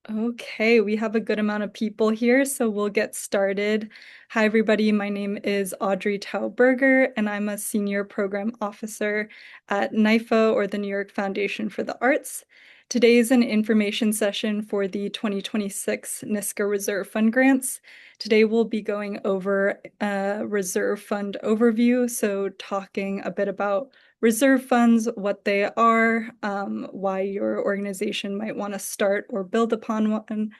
Okay, we have a good amount of people here, so we'll get started. Hi, everybody. My name is Audrey Tauberger, and I'm a senior program officer at NYFA, or the New York Foundation for the Arts. Today is an information session for the 2026 NYSCA Reserve Fund Grants. Today we'll be going over a reserve fund overview, so talking a bit about reserve funds, what they are, why your organization might want to start or build upon one.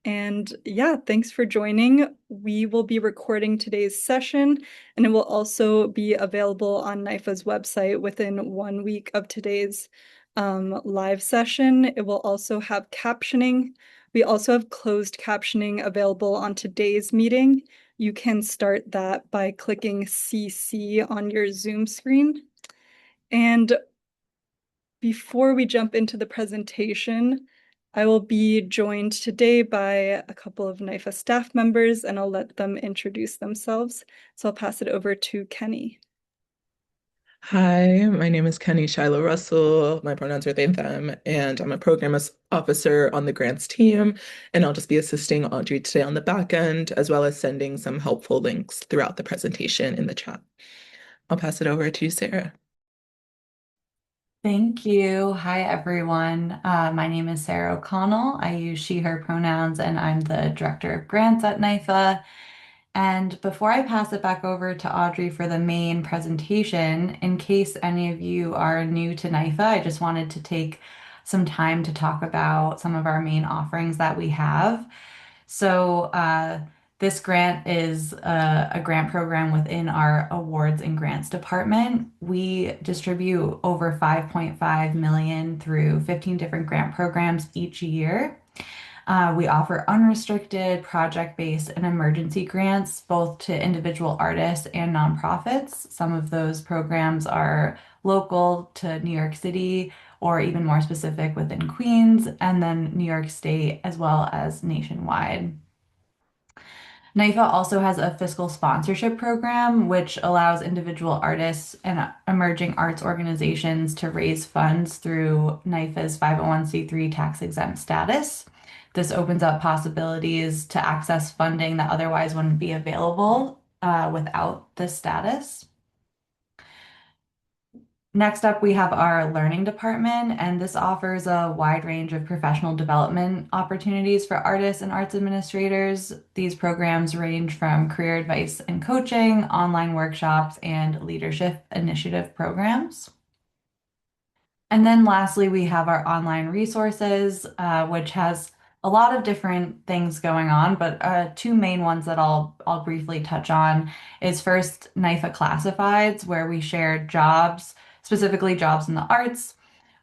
And yeah, thanks for joining. We will be recording today's session, and it will also be available on NYFA's website within 1 week of today's live session. It will also have captioning. We also have closed captioning available on today's meeting. You can start that by clicking CC on your Zoom screen. And before we jump into the presentation, I will be joined today by a couple of NYFA staff members, and I'll let them introduce themselves. So I'll pass it over to Kenny. Hi, my name is Kenny Shiloh Russell. My pronouns are they, them, and I'm a program officer on the grants team. And I'll just be assisting Audrey today on the back end, as well as sending some helpful links throughout the presentation in the chat. I'll pass it over to Sarah. Thank you. Hi, everyone. My name is Sarah O'Connell. I use she, her pronouns, and I'm the Director of Grants at NYFA. And before I pass it back over to Audrey for the main presentation, in case any of you are new to NYFA, I just wanted to take some time to talk about some of our main offerings that we have. So this grant is a grant program within our awards and grants department. We distribute over 5.5 million through 15 different grant programs each year. We offer unrestricted, project-based, and emergency grants, both to individual artists and nonprofits. Some of those programs are local to New York City, or even more specific within Queens, and then New York State, as well as nationwide. NYFA also has a fiscal sponsorship program, which allows individual artists and emerging arts organizations to raise funds through NYFA's 501(c)(3) tax-exempt status. This opens up possibilities to access funding that otherwise wouldn't be available without this status. Next up, we have our learning department, and this offers a wide range of professional development opportunities for artists and arts administrators. These programs range from career advice and coaching, online workshops, and leadership initiative programs. And then lastly, we have our online resources, which has a lot of different things going on, but two main ones that I'll briefly touch on is first NYFA Classifieds, where we share jobs, specifically jobs in the arts,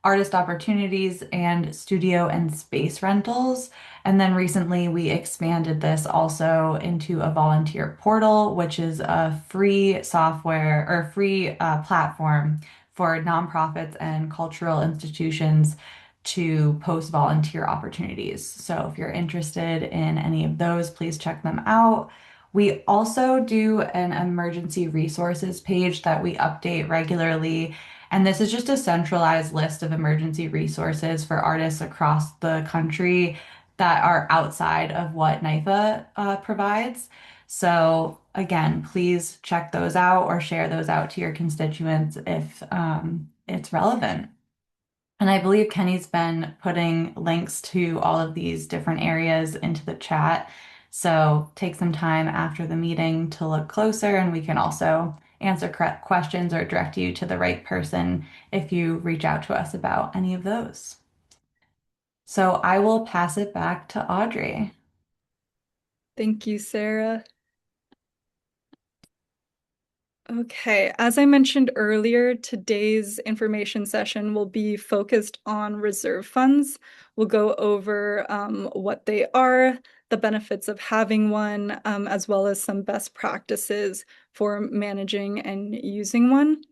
artist opportunities, and studio and space rentals. And then recently we expanded this also into a volunteer portal, which is a free software or free platform for nonprofits and cultural institutions to post volunteer opportunities. So if you're interested in any of those, please check them out. We also do an emergency resources page that we update regularly. And this is just a centralized list of emergency resources for artists across the country that are outside of what NYFA provides. So again, please check those out or share those out to your constituents if it's relevant. And I believe Kenny's been putting links to all of these different areas into the chat. So take some time after the meeting to look closer, and we can also answer correct questions or direct you to the right person if you reach out to us about any of those. So I will pass it back to Audrey. Thank you, Sarah. Okay, as I mentioned earlier, today's information session will be focused on reserve funds. We'll go over what they are, the benefits of having one, as well as some best practices for managing and using one.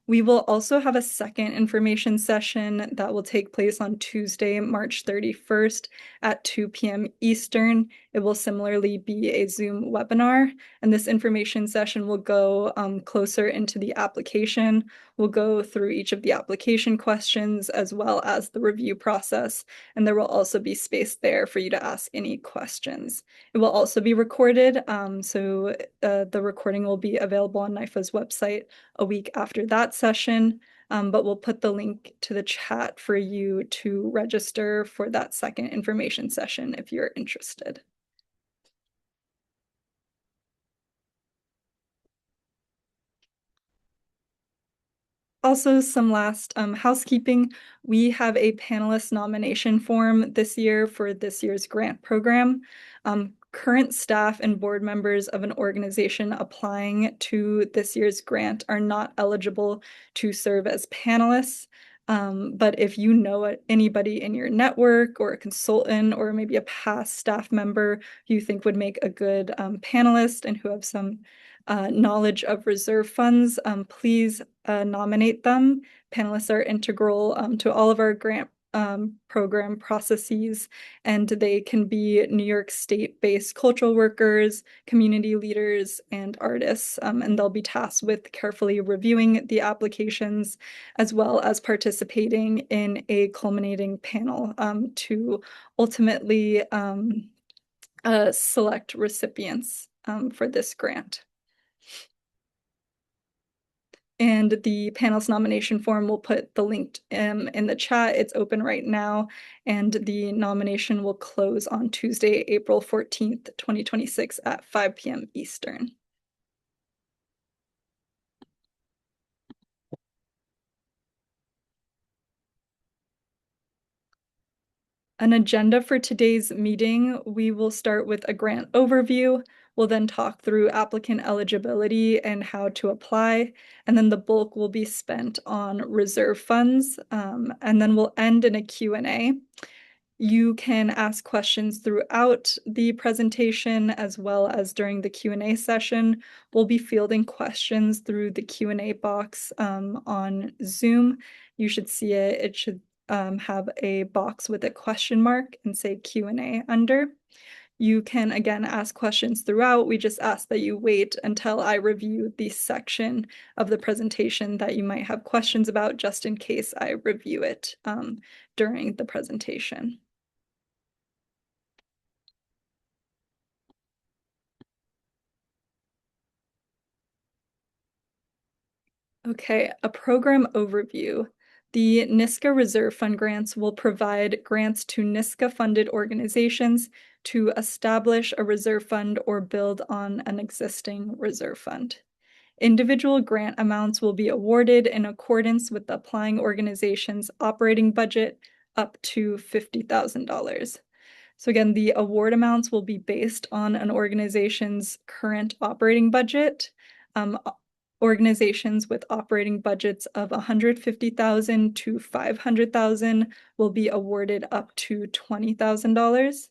We will also have a second information session that will take place on Tuesday, March 31st at 2 p.m. Eastern. It will similarly be a Zoom webinar, and this information session will go closer into the application. We'll go through each of the application questions as well as the review process, and there will also be space there for you to ask any questions. It will also be recorded, so the recording will be available on NYFA's website a week after that session, but we'll put the link to the chat for you to register for that second information session if you're interested. Also, some last housekeeping. We have a panelist nomination form this year for this year's grant program. Current staff and board members of an organization applying to this year's grant are not eligible to serve as panelists. But if you know anybody in your network or a consultant or maybe a past staff member who you think would make a good panelist and who have some knowledge of reserve funds, please nominate them. Panelists are integral to all of our grant program processes, and they can be New York State-based cultural workers, community leaders, and artists, and they'll be tasked with carefully reviewing the applications as well as participating in a culminating panel to ultimately select recipients for this grant. And the panelist nomination form, we'll put the link in the chat. It's open right now, and the nomination will close on Tuesday, April 14th, 2026 at 5 p.m. Eastern. An agenda for today's meeting, we will start with a grant overview. We'll then talk through applicant eligibility and how to apply, and then the bulk will be spent on reserve funds, and then we'll end in a Q&A. You can ask questions throughout the presentation as well as during the Q&A session. We'll be fielding questions through the Q&A box on Zoom. You should see it. It should have a box with a question mark and say Q&A under. You can, again, ask questions throughout. We just ask that you wait until I review the section of the presentation that you might have questions about, just in case I review it during the presentation. Okay, a program overview. The NYSCA Reserve Fund Grants will provide grants to NYSCA-funded organizations to establish a reserve fund or build on an existing reserve fund. Individual grant amounts will be awarded in accordance with the applying organization's operating budget up to $50,000. So again, the award amounts will be based on an organization's current operating budget. Organizations with operating budgets of $150,000 to $500,000 will be awarded up to $20,000.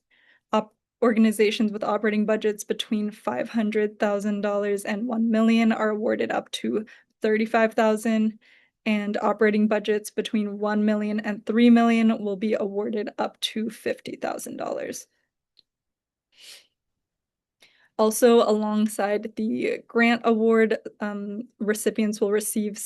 Organizations with operating budgets between $500,000 and $1 million are awarded up to $35,000, and operating budgets between $1 million and $3 million will be awarded up to $50,000. Also, alongside the grant award, recipients will receive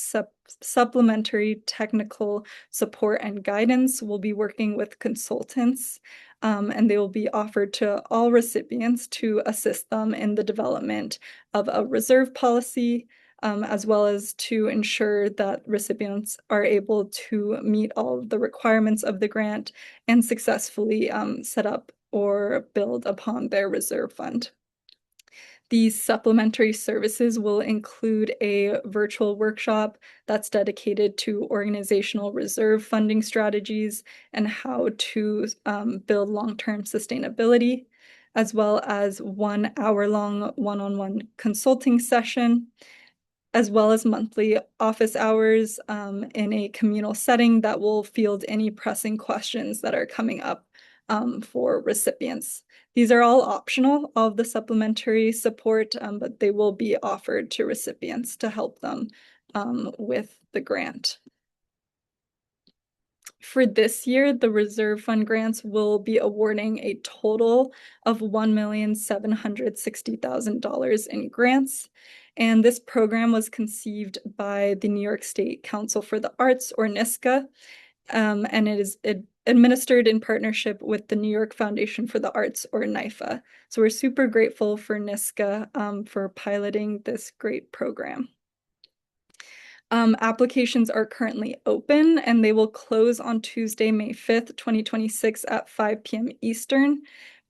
supplementary technical support and guidance. We'll be working with consultants, and they will be offered to all recipients to assist them in the development of a reserve policy, as well as to ensure that recipients are able to meet all of the requirements of the grant and successfully set up or build upon their reserve fund. These supplementary services will include a virtual workshop that's dedicated to organizational reserve funding strategies and how to build long-term sustainability, as well as 1 hour-long one-on-one consulting session, as well as monthly office hours in a communal setting that will field any pressing questions that are coming up for recipients. These are all optional, all of the supplementary support, but they will be offered to recipients to help them with the grant. For this year, the Reserve Fund Grants will be awarding a total of $1,760,000 in grants. And this program was conceived by the New York State Council for the Arts, or NYSCA, and it is administered in partnership with the New York Foundation for the Arts, or NYFA. So we're super grateful for NYSCA for piloting this great program. Applications are currently open and they will close on Tuesday, May 5th, 2026 at 5 p.m. Eastern.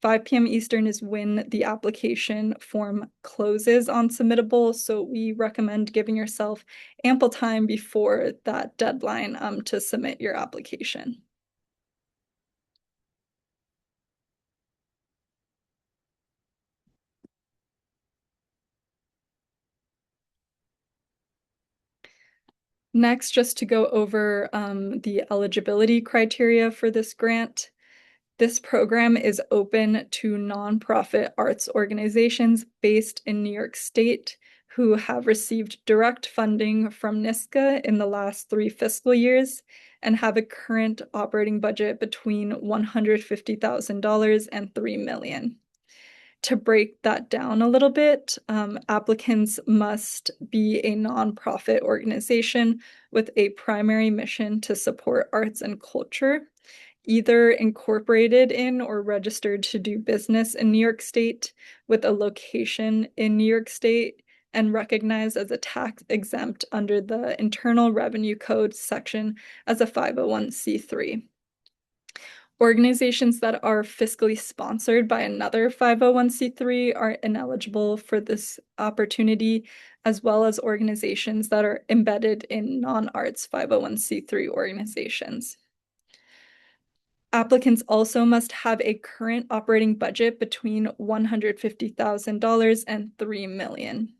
5 p.m. Eastern is when the application form closes on Submittable, so we recommend giving yourself ample time before that deadline to submit your application. Next, just to go over the eligibility criteria for this grant. This program is open to nonprofit arts organizations based in New York State who have received direct funding from NYSCA in the last 3 fiscal years and have a current operating budget between $150,000 and $3 million. To break that down a little bit, applicants must be a nonprofit organization with a primary mission to support arts and culture, either incorporated in or registered to do business in New York State with a location in New York State and recognized as a tax exempt under the Internal Revenue Code section as a 501c3. Organizations that are fiscally sponsored by another 501c3 are ineligible for this opportunity, as well as organizations that are embedded in non-arts 501c3 organizations. Applicants also must have a current operating budget between $150,000 and $3 million.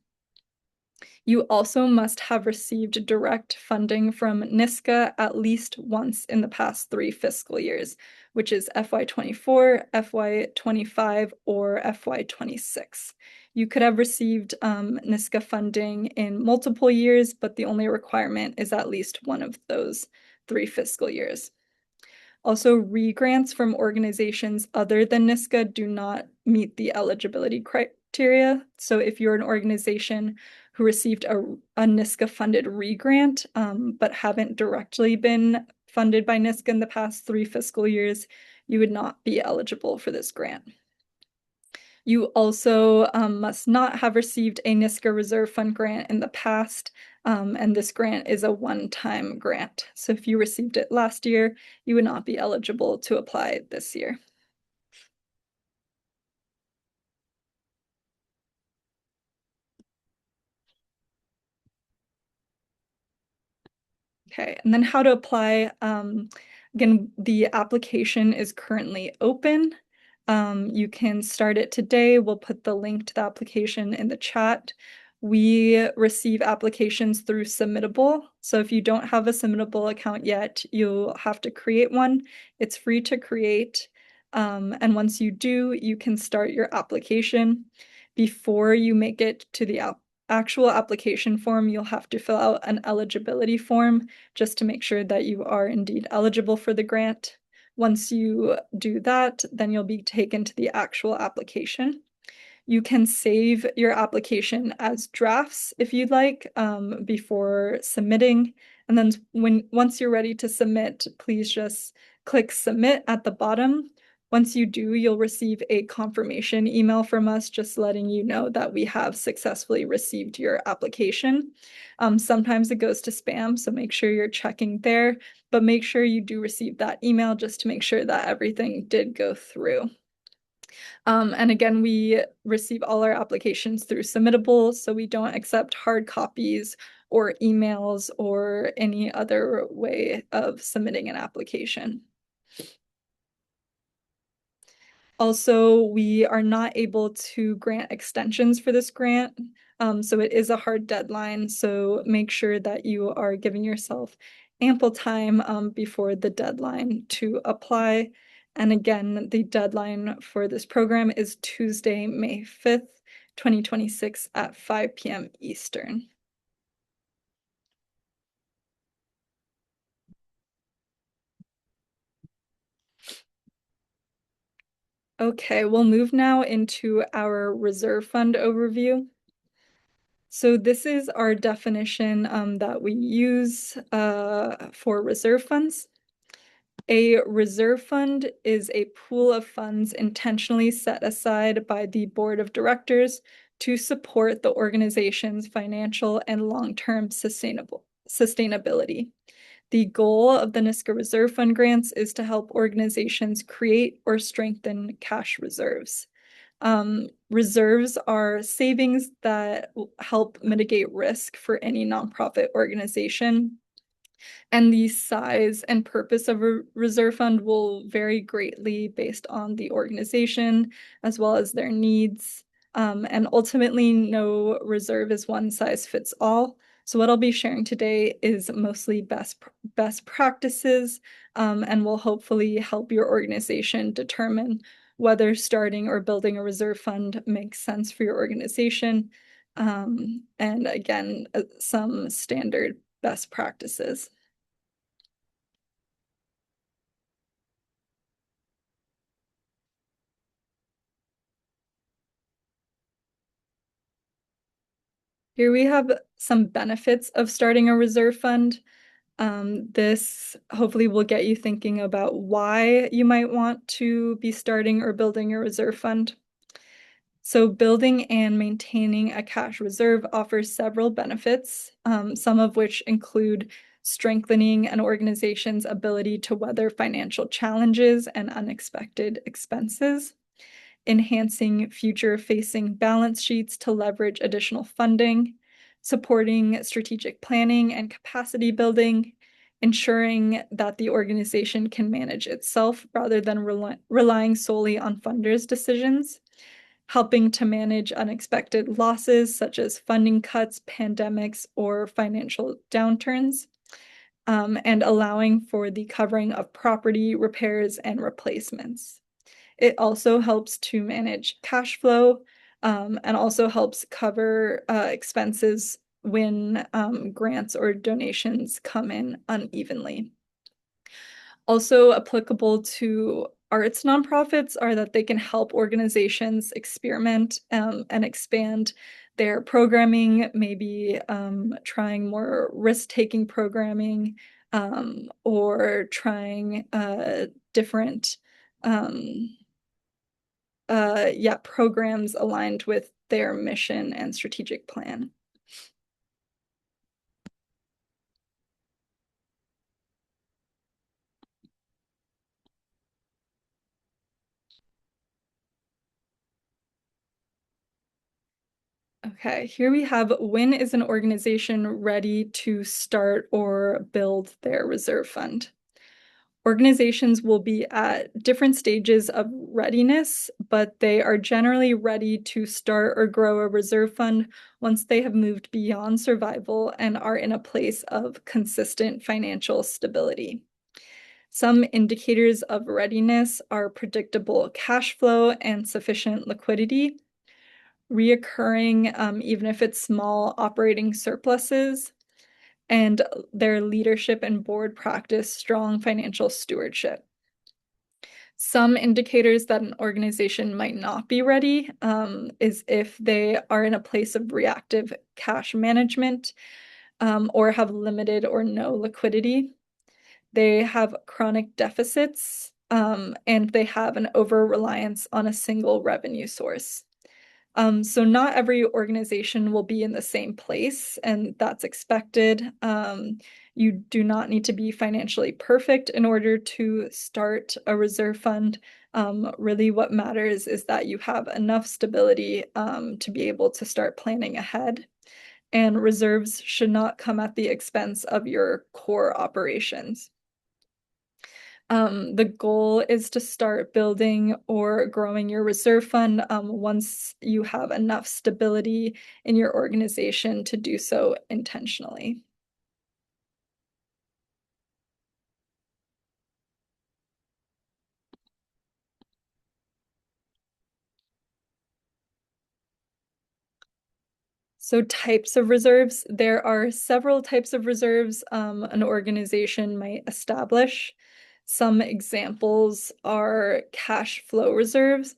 You also must have received direct funding from NYSCA at least once in the past 3 fiscal years, which is FY24, FY25, or FY26. You could have received NYSCA funding in multiple years, but the only requirement is at least one of those 3 fiscal years. Also, re-grants from organizations other than NYSCA do not meet the eligibility criteria. So if you're an organization who received a NYSCA-funded re-grant, but haven't directly been funded by NYSCA in the past 3 fiscal years, you would not be eligible for this grant. You also must not have received a NYSCA Reserve Fund grant in the past, and this grant is a one-time grant. So if you received it last year, you would not be eligible to apply this year. Okay, and then how to apply. Again, the application is currently open. You can start it today. We'll put the link to the application in the chat. We receive applications through Submittable. So if you don't have a Submittable account yet, you'll have to create one. It's free to create. And once you do, you can start your application. Before you make it to the actual application form, you'll have to fill out an eligibility form just to make sure that you are indeed eligible for the grant. Once you do that, then you'll be taken to the actual application. You can save your application as drafts if you'd like before submitting. And then once you're ready to submit, please just click submit at the bottom. Once you do, you'll receive a confirmation email from us just letting you know that we have successfully received your application. Sometimes it goes to spam, so make sure you're checking there, but make sure you do receive that email just to make sure that everything did go through. And again, we receive all our applications through Submittable, so we don't accept hard copies or emails or any other way of submitting an application. Also, we are not able to grant extensions for this grant, so it is a hard deadline, so make sure that you are giving yourself ample time before the deadline to apply. And again, the deadline for this program is Tuesday, May 5th, 2026 at 5 p.m. Eastern. Okay, we'll move now into our reserve fund overview. So this is our definition that we use for reserve funds. A reserve fund is a pool of funds intentionally set aside by the board of directors to support the organization's financial and long-term sustainability. The goal of the NYSCA Reserve Fund Grants is to help organizations create or strengthen cash reserves. Reserves are savings that help mitigate risk for any nonprofit organization. And the size and purpose of a reserve fund will vary greatly based on the organization as well as their needs. And ultimately, no reserve is one size fits all. So what I'll be sharing today is mostly best practices and will hopefully help your organization determine whether starting or building a reserve fund makes sense for your organization. And again, some standard best practices. Here we have some benefits of starting a reserve fund. This hopefully will get you thinking about why you might want to be starting or building a reserve fund. So building and maintaining a cash reserve offers several benefits, some of which include strengthening an organization's ability to weather financial challenges and unexpected expenses, enhancing future-facing balance sheets to leverage additional funding, supporting strategic planning and capacity building, ensuring that the organization can manage itself rather than relying solely on funders' decisions, helping to manage unexpected losses such as funding cuts, pandemics, or financial downturns, and allowing for the covering of property repairs and replacements. It also helps to manage cash flow and also helps cover expenses when grants or donations come in unevenly. Also applicable to arts nonprofits are that they can help organizations experiment and expand their programming, maybe trying more risk-taking programming or trying different programs aligned with their mission and strategic plan. Okay, here we have when is an organization ready to start or build their reserve fund? Organizations will be at different stages of readiness, but they are generally ready to start or grow a reserve fund once they have moved beyond survival and are in a place of consistent financial stability. Some indicators of readiness are predictable cash flow and sufficient liquidity, reoccurring, even if it's small, operating surpluses, and their leadership and board practice strong financial stewardship. Some indicators that an organization might not be ready is if they are in a place of reactive cash management or have limited or no liquidity. They have chronic deficits and they have an over-reliance on a single revenue source. So not every organization will be in the same place, and that's expected. You do not need to be financially perfect in order to start a reserve fund. Really what matters is that you have enough stability to be able to start planning ahead. And reserves should not come at the expense of your core operations. The goal is to start building or growing your reserve fund once you have enough stability in your organization to do so intentionally. So types of reserves, there are several types of reserves an organization might establish. Some examples are cash flow reserves.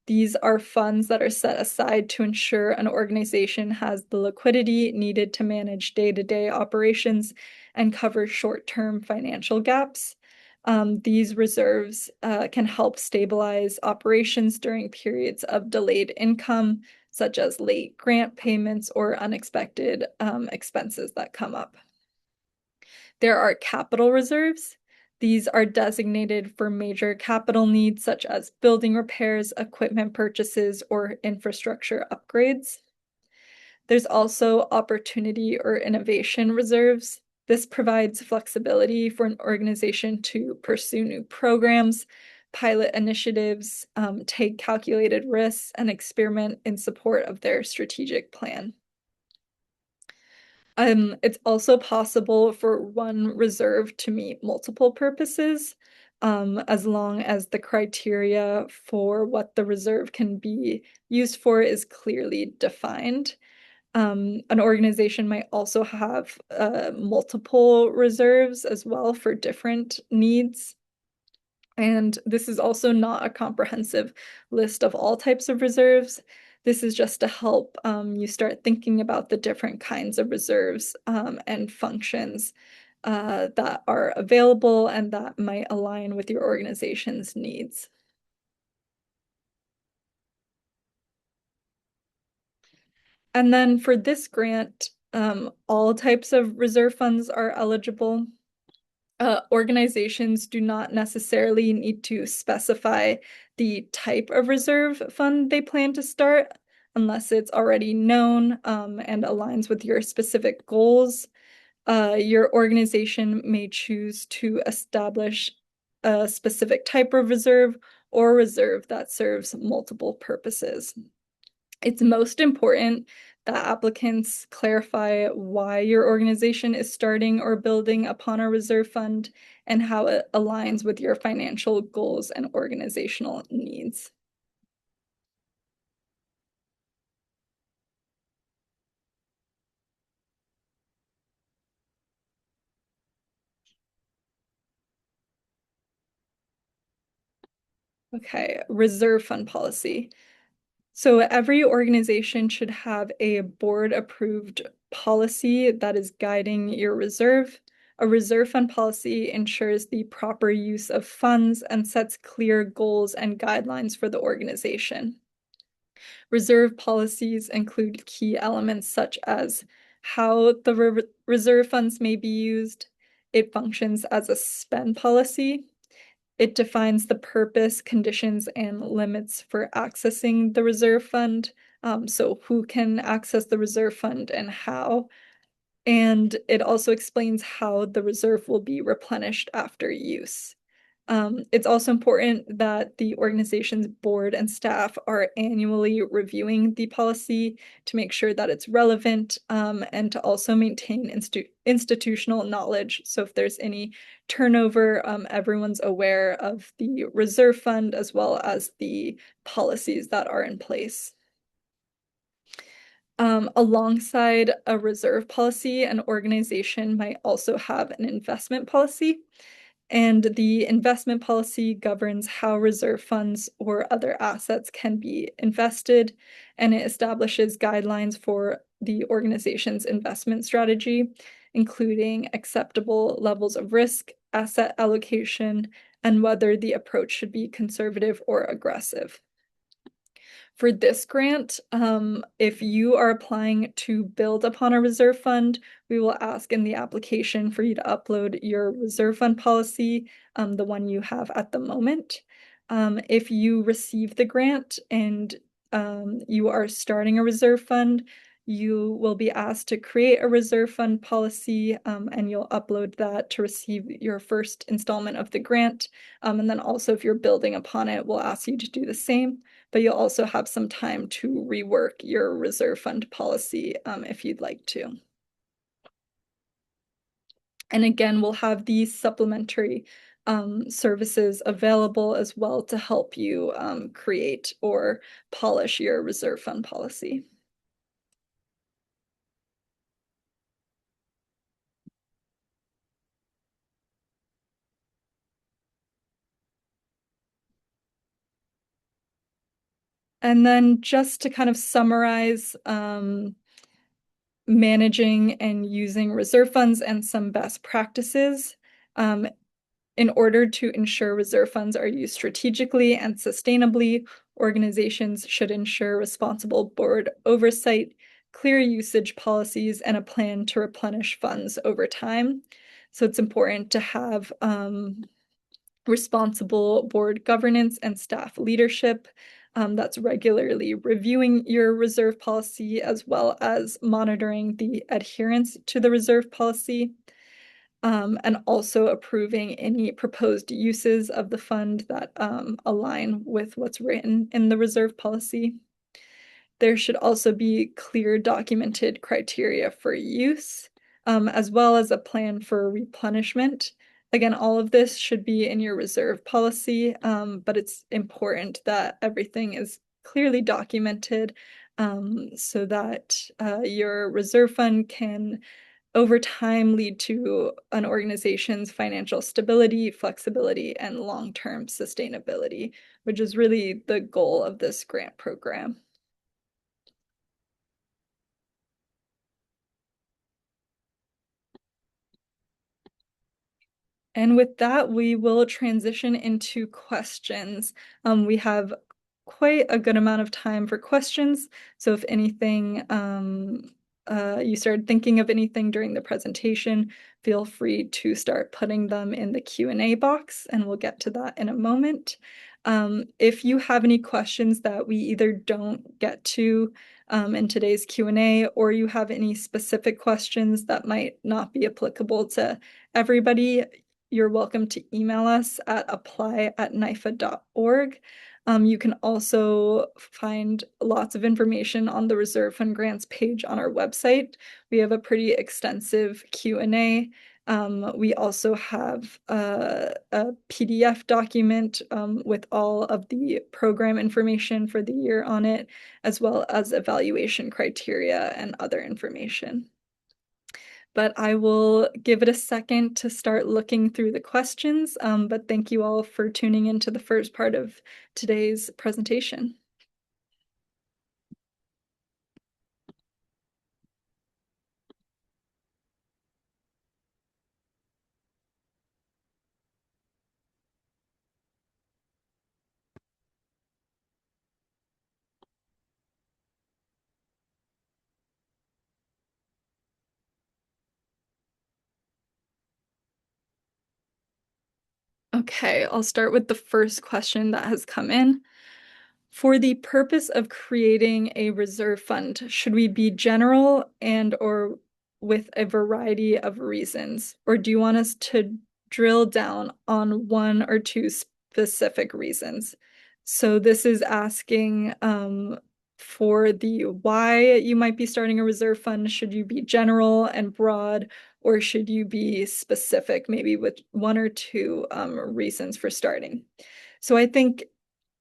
These are funds that are set aside to ensure an organization has the liquidity needed to manage day-to-day operations and cover short-term financial gaps. These reserves can help stabilize operations during periods of delayed income, such as late grant payments or unexpected expenses that come up. There are capital reserves. These are designated for major capital needs such as building repairs, equipment purchases, or infrastructure upgrades. There's also opportunity or innovation reserves. This provides flexibility for an organization to pursue new programs, pilot initiatives, take calculated risks, and experiment in support of their strategic plan. It's also possible for one reserve to meet multiple purposes, as long as the criteria for what the reserve can be used for is clearly defined. An organization might also have multiple reserves as well for different needs. And this is also not a comprehensive list of all types of reserves. This is just to help you start thinking about the different kinds of reserves and functions that are available and that might align with your organization's needs. And then for this grant, all types of reserve funds are eligible. Organizations do not necessarily need to specify the type of reserve fund they plan to start unless it's already known and aligns with your specific goals. Your organization may choose to establish a specific type of reserve or reserve that serves multiple purposes. It's most important that applicants clarify why your organization is starting or building upon a reserve fund and how it aligns with your financial goals and organizational needs. Okay, reserve fund policy. So every organization should have a board-approved policy that is guiding your reserve. A reserve fund policy ensures the proper use of funds and sets clear goals and guidelines for the organization. Reserve policies include key elements such as how the reserve funds may be used. It functions as a spend policy. It defines the purpose, conditions, and limits for accessing the reserve fund. So who can access the reserve fund and how. And it also explains how the reserve will be replenished after use. It's also important that the organization's board and staff are annually reviewing the policy to make sure that it's relevant and to also maintain institutional knowledge. So if there's any turnover, everyone's aware of the reserve fund as well as the policies that are in place. Alongside a reserve policy, an organization might also have an investment policy. And the investment policy governs how reserve funds or other assets can be invested, and it establishes guidelines for the organization's investment strategy, including acceptable levels of risk, asset allocation, and whether the approach should be conservative or aggressive. For this grant, if you are applying to build upon a reserve fund, we will ask in the application for you to upload your reserve fund policy, the one you have at the moment. If you receive the grant and you are starting a reserve fund, you will be asked to create a reserve fund policy and you'll upload that to receive your first installment of the grant. And then also if you're building upon it, we'll ask you to do the same, but you'll also have some time to rework your reserve fund policy if you'd like to. And again, we'll have these supplementary services available as well to help you create or polish your reserve fund policy. And then just to kind of summarize, managing and using reserve funds and some best practices. In order to ensure reserve funds are used strategically and sustainably, organizations should ensure responsible board oversight, clear usage policies, and a plan to replenish funds over time. So it's important to have responsible board governance and staff leadership that's regularly reviewing your reserve policy as well as monitoring the adherence to the reserve policy. And also approving any proposed uses of the fund that align with what's written in the reserve policy. There should also be clear documented criteria for use, as well as a plan for replenishment. Again, all of this should be in your reserve policy, but it's important that everything is clearly documented so that your reserve fund can over time lead to an organization's financial stability, flexibility, and long-term sustainability, which is really the goal of this grant program. And with that, we will transition into questions. We have quite a good amount of time for questions. So if anything, you started thinking of anything during the presentation, feel free to start putting them in the Q&A box, and we'll get to that in a moment. If you have any questions that we either don't get to in today's Q&A, or you have any specific questions that might not be applicable to everybody, you're welcome to email us at apply@nyfa.org. You can also find lots of information on the Reserve Fund Grants page on our website. We have a pretty extensive Q&A. We also have a PDF document with all of the program information for the year on it, as well as evaluation criteria and other information. But I will give it a second to start looking through the questions. But thank you all for tuning into the first part of today's presentation. Okay, I'll start with the first question that has come in. For the purpose of creating a reserve fund, should we be general and or with a variety of reasons? Or do you want us to drill down on one or two specific reasons? So this is asking for the why you might be starting a reserve fund. Should you be general and broad, or should you be specific, maybe with one or two reasons for starting? So I think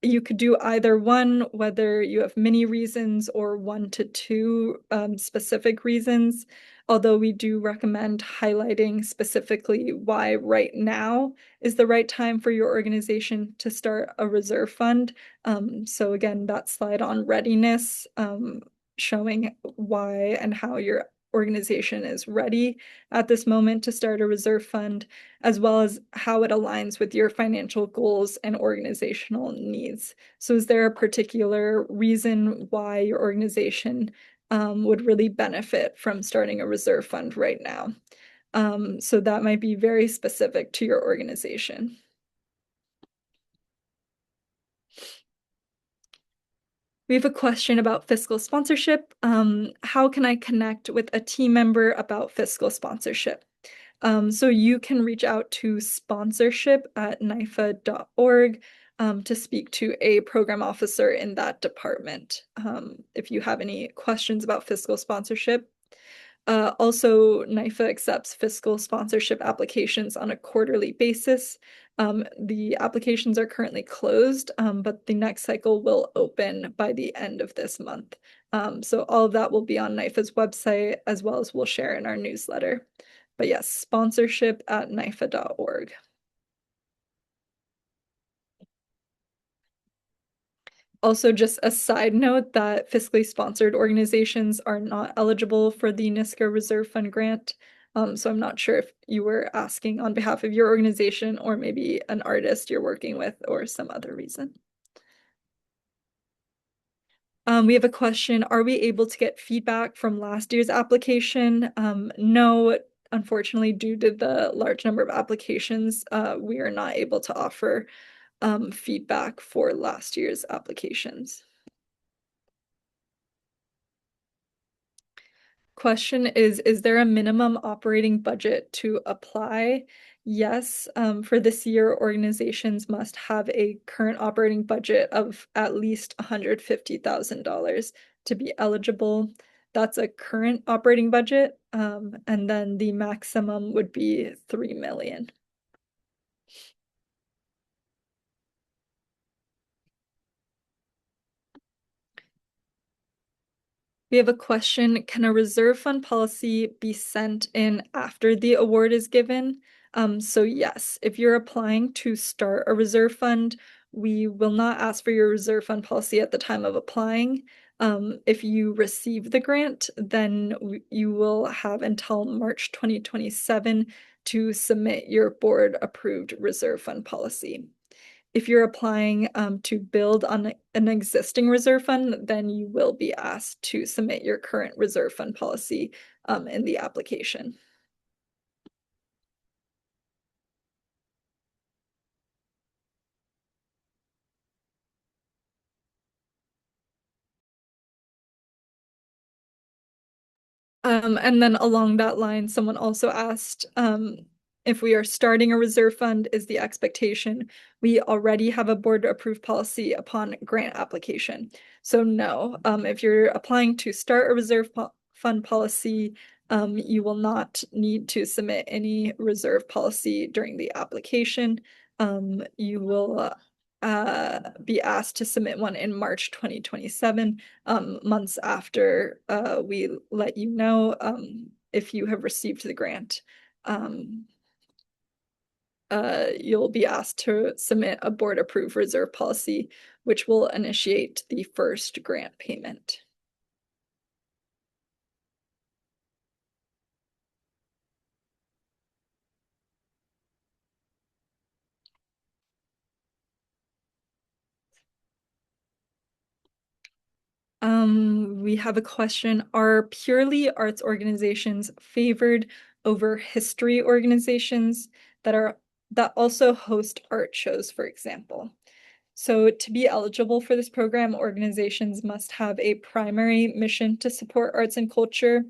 you could do either one, whether you have many reasons or one to two specific reasons, although we do recommend highlighting specifically why right now is the right time for your organization to start a reserve fund. So again, that slide on readiness, showing why and how your organization is ready at this moment to start a reserve fund, as well as how it aligns with your financial goals and organizational needs. So is there a particular reason why your organization would really benefit from starting a reserve fund right now? So that might be very specific to your organization. We have a question about fiscal sponsorship. How can I connect with a team member about fiscal sponsorship? So you can reach out to sponsorship@nyfa.org to speak to a program officer in that department if you have any questions about fiscal sponsorship. Also, NYFA accepts fiscal sponsorship applications on a quarterly basis. The applications are currently closed, but the next cycle will open by the end of this month. So all of that will be on NYFA's website, as well as we'll share in our newsletter. But yes, sponsorship@nyfa.org. Also, just a side note that fiscally sponsored organizations are not eligible for the NYSCA Reserve Fund Grant. So I'm not sure if you were asking on behalf of your organization or maybe an artist you're working with or some other reason. We have a question. Are we able to get feedback from last year's application? No, unfortunately, due to the large number of applications, we are not able to offer feedback for last year's applications. Question is there a minimum operating budget to apply? Yes, for this year, organizations must have a current operating budget of at least $150,000 to be eligible. That's a current operating budget, and then the maximum would be $3 million. We have a question. Can a reserve fund policy be sent in after the award is given? So yes, if you're applying to start a reserve fund, we will not ask for your reserve fund policy at the time of applying. If you receive the grant, then you will have until March 2027 to submit your board approved reserve fund policy. If you're applying to build on an existing reserve fund, then you will be asked to submit your current reserve fund policy in the application. And then along that line, someone also asked if we are starting a reserve fund, is the expectation we already have a board approved policy upon grant application? So no, if you're applying to start a reserve fund policy, you will not need to submit any reserve policy during the application. You will be asked to submit one in March 2027, months after we let you know if you have received the grant. You'll be asked to submit a board approved reserve policy, which will initiate the first grant payment. We have a question. Are purely arts organizations favored over history organizations that also host art shows, for example? So to be eligible for this program, organizations must have a primary mission to support arts and culture.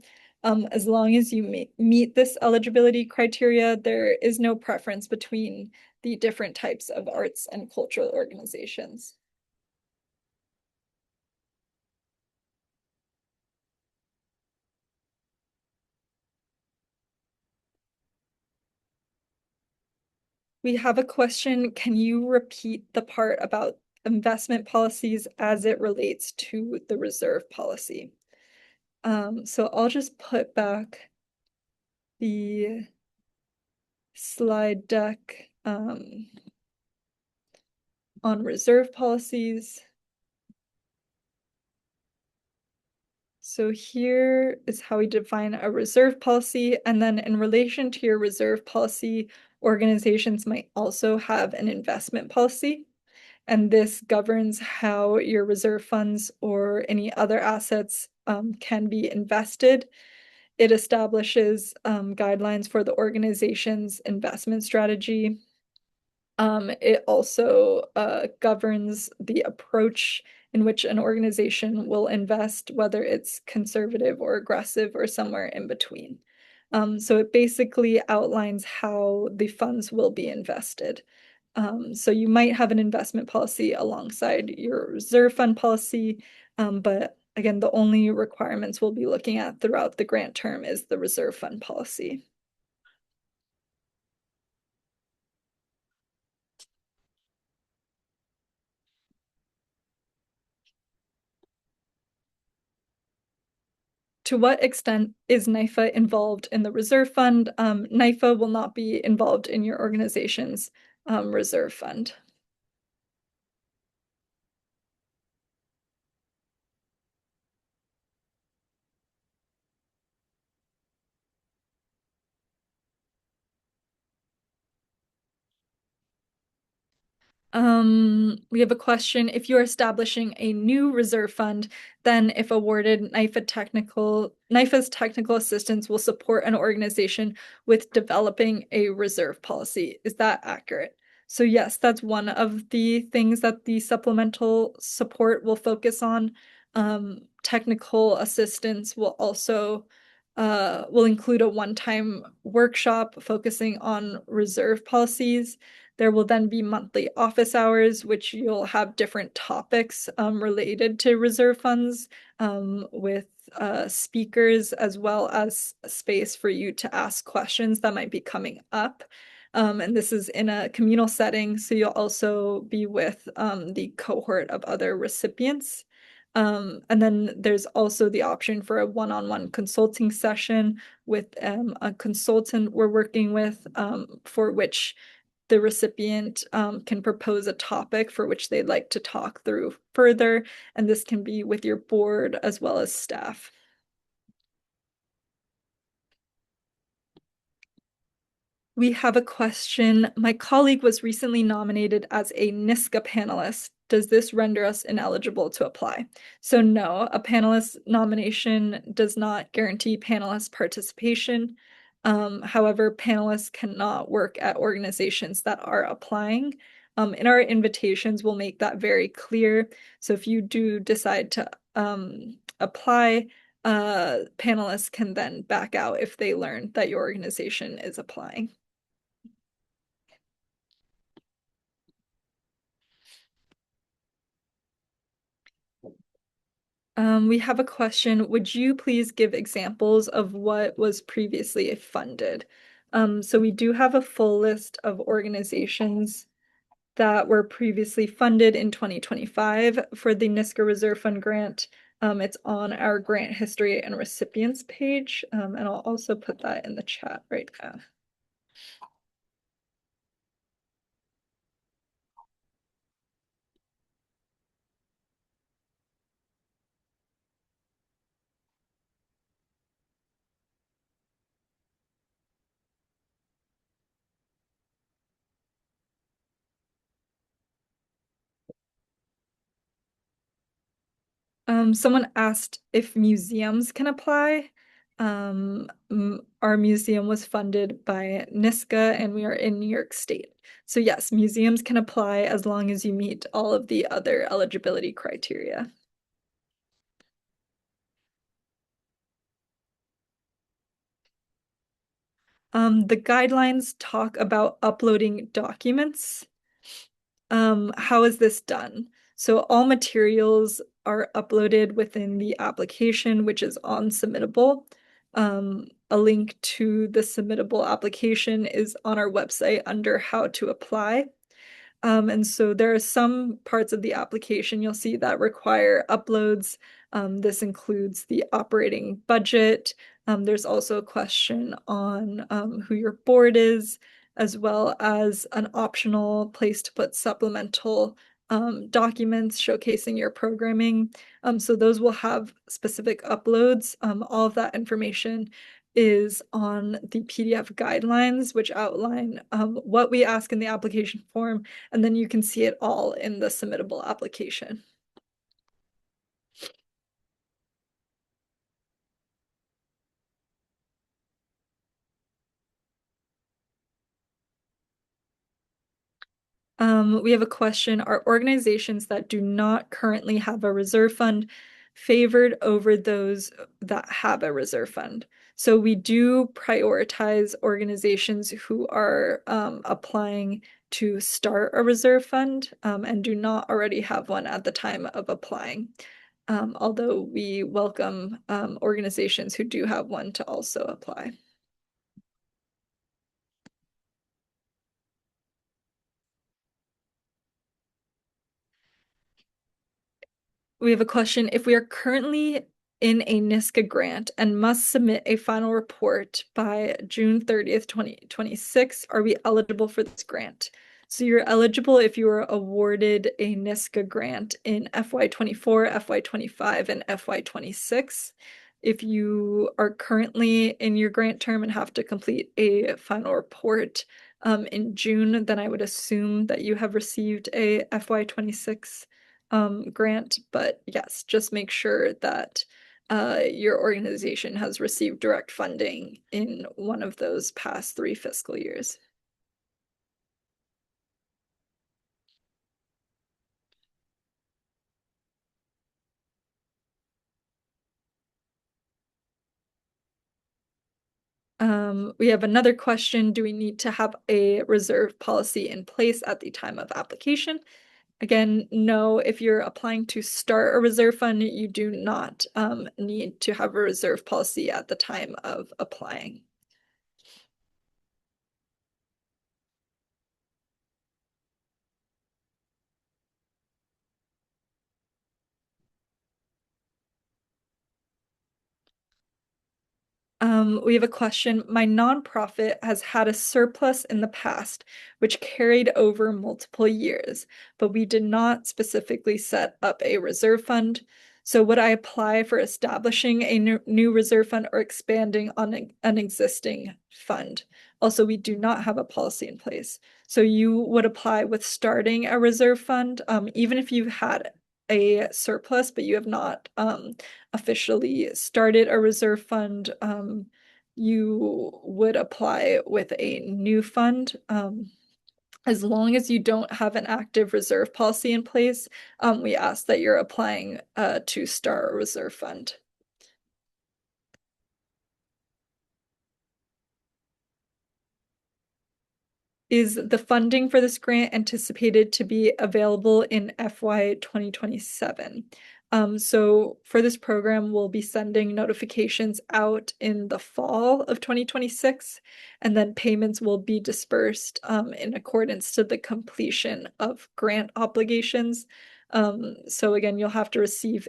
As long as you meet this eligibility criteria, there is no preference between the different types of arts and cultural organizations. We have a question. Can you repeat the part about investment policies as it relates to the reserve policy? So I'll just put back the slide deck on reserve policies. So here is how we define a reserve policy. And then in relation to your reserve policy, organizations might also have an investment policy. And this governs how your reserve funds or any other assets can be invested. It establishes guidelines for the organization's investment strategy. It also governs the approach in which an organization will invest, whether it's conservative or aggressive or somewhere in between. So it basically outlines how the funds will be invested. So you might have an investment policy alongside your reserve fund policy, but again, the only requirements we'll be looking at throughout the grant term is the reserve fund policy. To what extent is NYFA involved in the reserve fund? NYFA will not be involved in your organization's reserve fund. We have a question. If you are establishing a new reserve fund, then if awarded, NYFA's technical assistance will support an organization with developing a reserve policy. Is that accurate? So yes, that's one of the things that the supplemental support will focus on. Technical assistance will also will include a one-time workshop focusing on reserve policies. There will then be monthly office hours, which you'll have different topics related to reserve funds with speakers, as well as space for you to ask questions that might be coming up. And this is in a communal setting, so you'll also be with the cohort of other recipients. And then there's also the option for a one-on-one consulting session with a consultant we're working with for which the recipient can propose a topic for which they'd like to talk through further, and this can be with your board as well as staff. We have a question. My colleague was recently nominated as a NYSCA panelist. Does this render us ineligible to apply? So no, a panelist nomination does not guarantee panelist participation. However, panelists cannot work at organizations that are applying. In our invitations, we'll make that very clear. So if you do decide to apply, panelists can then back out if they learn that your organization is applying. We have a question. Would you please give examples of what was previously funded? So we do have a full list of organizations that were previously funded in 2025 for the NYSCA Reserve Fund grant. It's on our grant history and recipients page, and I'll also put that in the chat right now. Someone asked if museums can apply. Our museum was funded by NYSCA and we are in New York State. So yes, museums can apply as long as you meet all of the other eligibility criteria. The guidelines talk about uploading documents. How is this done? So all materials are uploaded within the application, which is on Submittable. A link to the Submittable application is on our website under how to apply. And so there are some parts of the application you'll see that require uploads. This includes the operating budget. There's also a question on who your board is, as well as an optional place to put supplemental documents showcasing your programming. So those will have specific uploads. All of that information is on the PDF guidelines, which outline what we ask in the application form, and then you can see it all in the submittable application. We have a question. Are organizations that do not currently have a reserve fund favored over those that have a reserve fund? So we do prioritize organizations who are applying to start a reserve fund and do not already have one at the time of applying. Although we welcome organizations who do have one to also apply. We have a question. If we are currently in a NYSCA grant and must submit a final report by June 30th, 2026, are we eligible for this grant? So you're eligible if you were awarded a NYSCA grant in FY24, FY25, and FY26. If you are currently in your grant term and have to complete a final report, in June, then I would assume that you have received a FY26 grant. But yes, just make sure that your organization has received direct funding in one of those past 3 fiscal years. We have another question. Do we need to have a reserve policy in place at the time of application? Again, no, if you're applying to start a reserve fund, you do not need to have a reserve policy at the time of applying. We have a question. My nonprofit has had a surplus in the past, which carried over multiple years, but we did not specifically set up a reserve fund. So would I apply for establishing a new reserve fund or expanding on an existing fund? Also, we do not have a policy in place. So you would apply with starting a reserve fund, even if you had a surplus, but you have not officially started a reserve fund, you would apply with a new fund. As long as you don't have an active reserve policy in place, we ask that you're applying to start a reserve fund. Is the funding for this grant anticipated to be available in FY 2027? So for this program, we'll be sending notifications out in the fall of 2026, and then payments will be dispersed in accordance to the completion of grant obligations. So again, you'll have to receive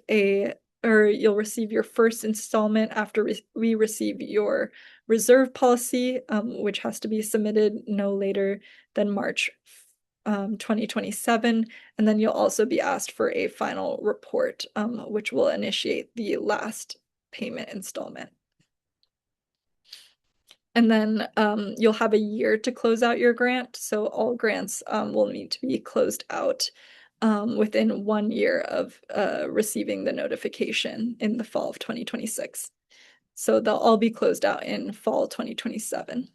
you'll receive your first installment after we receive your reserve policy, which has to be submitted no later than March 2027. And then you'll also be asked for a final report, which will initiate the last payment installment. And then you'll have a year to close out your grant. So all grants will need to be closed out within 1 year of receiving the notification in the fall of 2026. So they'll all be closed out in fall 2027.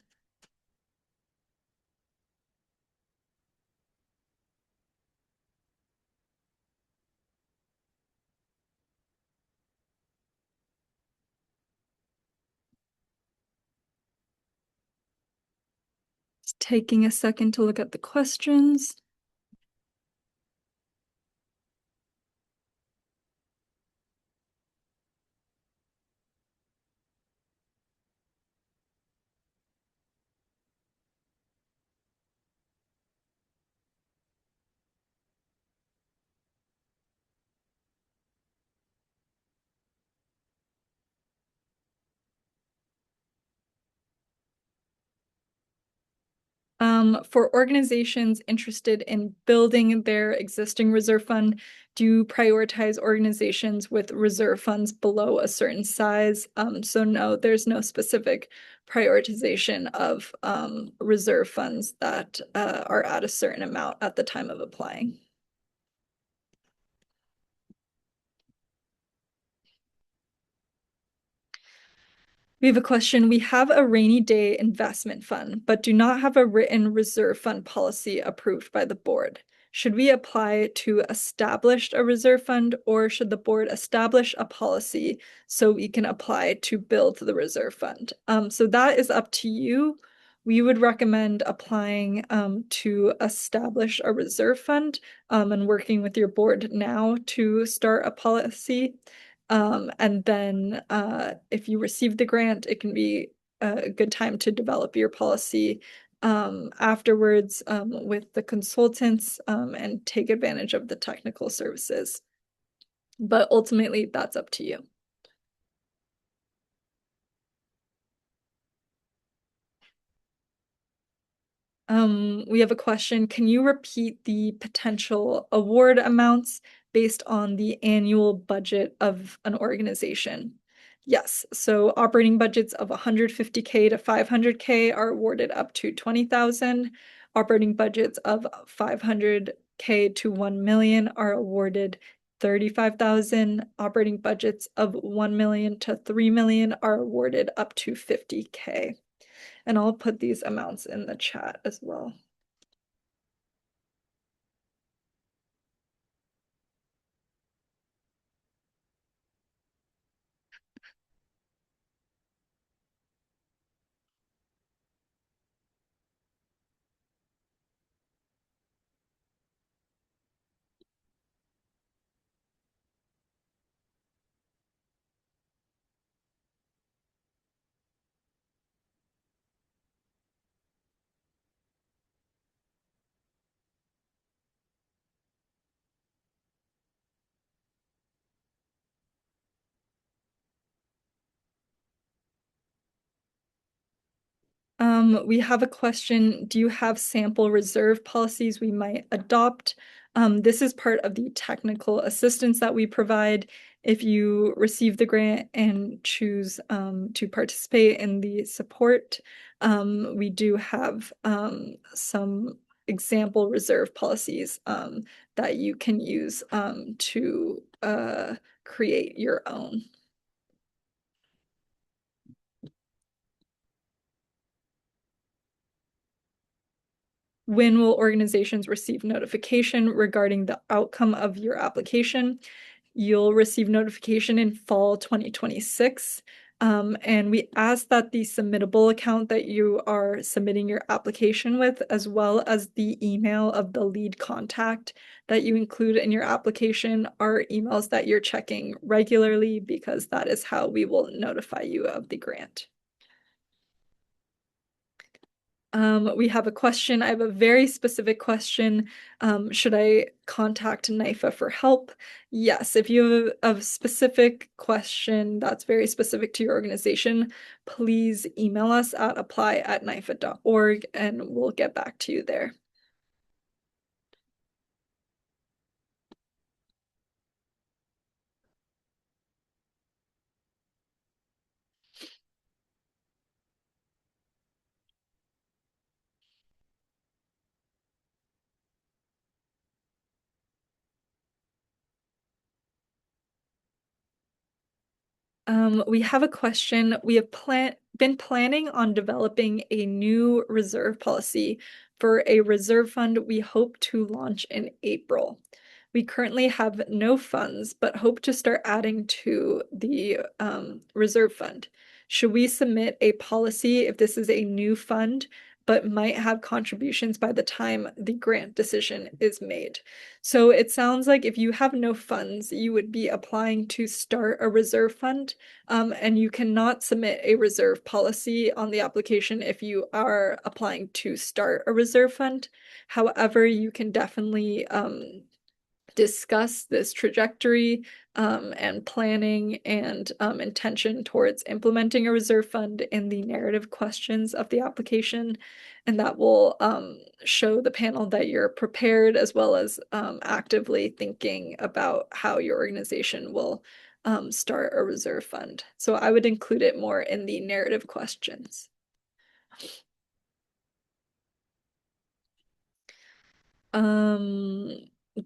Just taking a second to look at the questions. For organizations interested in building their existing reserve fund, do you prioritize organizations with reserve funds below a certain size? So no, there's no specific prioritization of reserve funds that are at a certain amount at the time of applying. We have a question. We have a rainy day investment fund, but do not have a written reserve fund policy approved by the board. Should we apply to establish a reserve fund, or should the board establish a policy so we can apply to build the reserve fund? So that is up to you. We would recommend applying to establish a reserve fund and working with your board now to start a policy. And then if you receive the grant, it can be a good time to develop your policy afterwards with the consultants and take advantage of the technical services. But ultimately, that's up to you. We have a question. Can you repeat the potential award amounts based on the annual budget of an organization? Yes, so operating budgets of 150K to 500K are awarded up to 20,000. Operating budgets of 500K to 1 million are awarded 35,000. Operating budgets of 1 million to 3 million are awarded up to 50K. And I'll put these amounts in the chat as well. We have a question. Do you have sample reserve policies we might adopt? This is part of the technical assistance that we provide. If you receive the grant and choose to participate in the support, we do have some example reserve policies that you can use to create your own. When will organizations receive notification regarding the outcome of your application? You'll receive notification in fall 2026. And we ask that the Submittable account that you are submitting your application with, as well as the email of the lead contact that you include in your application, are emails that you're checking regularly, because that is how we will notify you of the grant. We have a question. I have a very specific question. Should I contact NYFA for help? Yes, if you have a specific question that's very specific to your organization, please email us at apply@nyfa.org and we'll get back to you there. We have a question. We have been planning on developing a new reserve policy for a reserve fund we hope to launch in April. We currently have no funds, but hope to start adding to the reserve fund. Should we submit a policy if this is a new fund, but might have contributions by the time the grant decision is made? So it sounds like if you have no funds, you would be applying to start a reserve fund, and you cannot submit a reserve policy on the application if you are applying to start a reserve fund. However, you can definitely discuss this trajectory and planning and intention towards implementing a reserve fund in the narrative questions of the application. And that will show the panel that you're prepared, as well as actively thinking about how your organization will start a reserve fund. So I would include it more in the narrative questions.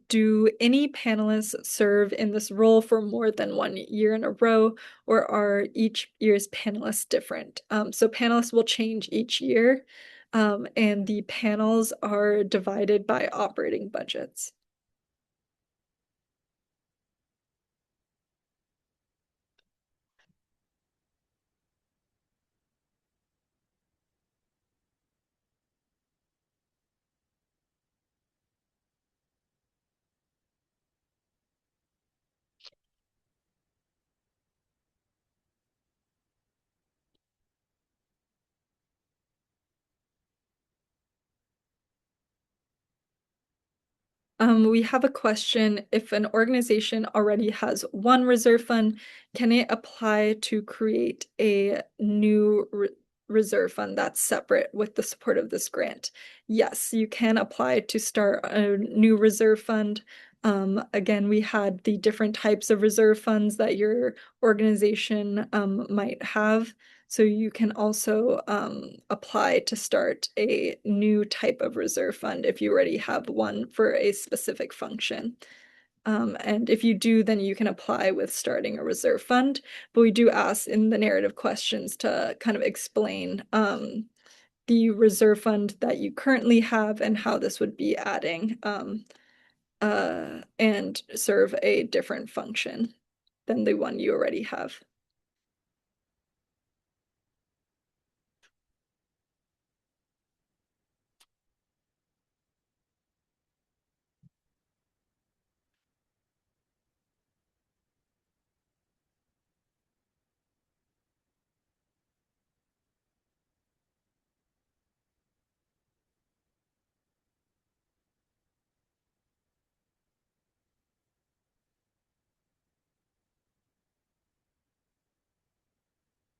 Do any panelists serve in this role for more than 1 year in a row, or are each year's panelists different? So panelists will change each year, and the panels are divided by operating budgets. We have a question. If an organization already has one reserve fund, can it apply to create a new reserve fund that's separate with the support of this grant? Yes, you can apply to start a new reserve fund. Again, we had the different types of reserve funds that your organization might have. So you can also apply to start a new type of reserve fund if you already have one for a specific function. And if you do, then you can apply with starting a reserve fund. But we do ask in the narrative questions to kind of explain the reserve fund that you currently have and how this would be adding and serve a different function than the one you already have.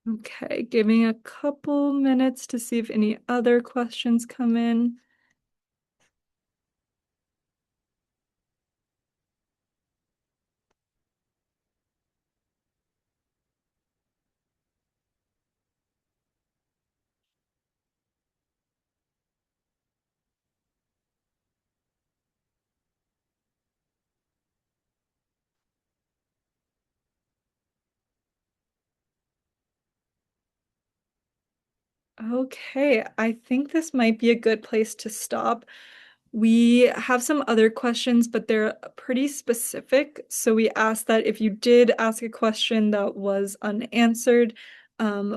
Okay, giving a couple minutes to see if any other questions come in. Okay, I think this might be a good place to stop. We have some other questions, but they're pretty specific. So we ask that if you did ask a question that was unanswered,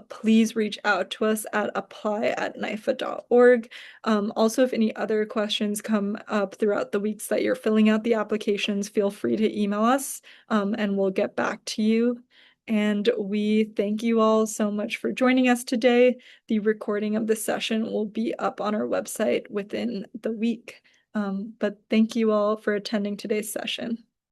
please reach out to us at apply@nyfa.org. Also, if any other questions come up throughout the weeks that you're filling out the applications, feel free to email us, and we'll get back to you. And we thank you all so much for joining us today. The recording of the session will be up on our website within the week. But thank you all for attending today's session.